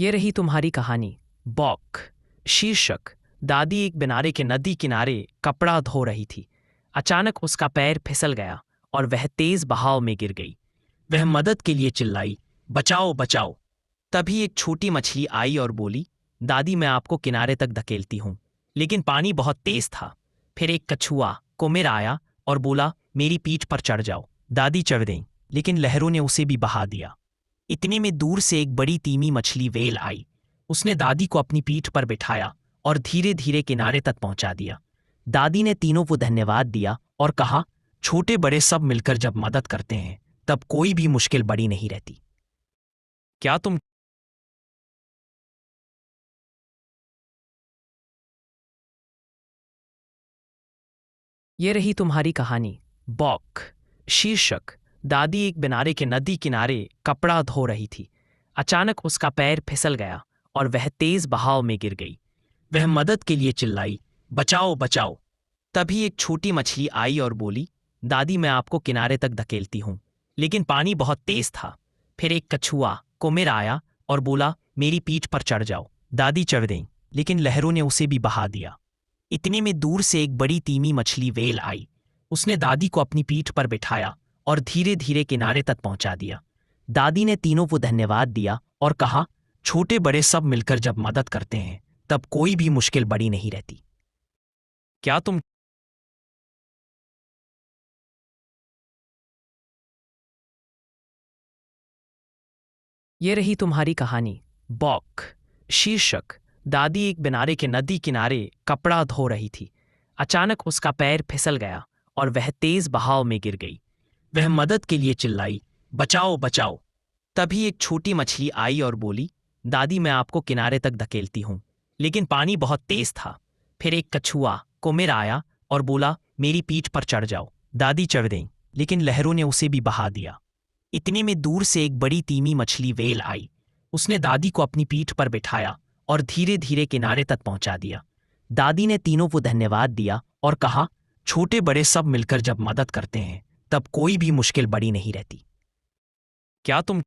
ये रही तुम्हारी कहानी। बॉक। शीर्षक। दादी एक किनारे के नदी किनारे कपड़ा धो रही थी। अचानक उसका पैर फिसल गया और वह तेज बहाव में गिर गई। वह मदद के लिए चिल्लाई, बचाओ बचाओ। तभी एक छोटी मछली आई और बोली, दादी मैं आपको किनारे तक धकेलती हूँ, लेकिन पानी बहुत तेज था। फिर एक कछुआ कुमिर आया और बोला, मेरी पीठ पर चढ़ जाओ। दादी चढ़ गईं, लेकिन लहरों ने उसे भी बहा दिया। इतने में दूर से एक बड़ी तीमी मछली वेल आई। उसने दादी को अपनी पीठ पर बिठाया और धीरे धीरे किनारे तक पहुंचा दिया। दादी ने तीनों को धन्यवाद दिया और कहा, छोटे बड़े सब मिलकर जब मदद करते हैं तब कोई भी मुश्किल बड़ी नहीं रहती। क्या तुम ये रही तुम्हारी कहानी। बॉक। शीर्षक। दादी एक किनारे के नदी किनारे कपड़ा धो रही थी। अचानक उसका पैर फिसल गया और वह तेज बहाव में गिर गई। वह मदद के लिए चिल्लाई, बचाओ बचाओ। तभी एक छोटी मछली आई और बोली, दादी मैं आपको किनारे तक धकेलती हूँ, लेकिन पानी बहुत तेज था। फिर एक कछुआ कुमिर आया और बोला, मेरी पीठ पर चढ़ जाओ। दादी चढ़ गईं, लेकिन लहरों ने उसे भी बहा दिया। इतने में दूर से एक बड़ी तीमी मछली वेल आई। उसने दादी को अपनी पीठ पर बिठाया और धीरे धीरे किनारे तक पहुंचा दिया। दादी ने तीनों को धन्यवाद दिया और कहा, छोटे बड़े सब मिलकर जब मदद करते हैं तब कोई भी मुश्किल बड़ी नहीं रहती। क्या तुम ये रही तुम्हारी कहानी। बॉक। शीर्षक। दादी एक किनारे के नदी किनारे कपड़ा धो रही थी। अचानक उसका पैर फिसल गया और वह तेज बहाव में गिर गई। वह मदद के लिए चिल्लाई, बचाओ बचाओ। तभी एक छोटी मछली आई और बोली, दादी मैं आपको किनारे तक धकेलती हूँ, लेकिन पानी बहुत तेज था। फिर एक कछुआ कुमिर आया और बोला, मेरी पीठ पर चढ़ जाओ। दादी चढ़ गईं, लेकिन लहरों ने उसे भी बहा दिया। इतने में दूर से एक बड़ी तीमी मछली वेल आई। उसने दादी को अपनी पीठ पर बिठाया और धीरे धीरे किनारे तक पहुंचा दिया। दादी ने तीनों को धन्यवाद दिया और कहा, छोटे बड़े सब मिलकर जब मदद करते हैं तब कोई भी मुश्किल बड़ी नहीं रहती। क्या तुम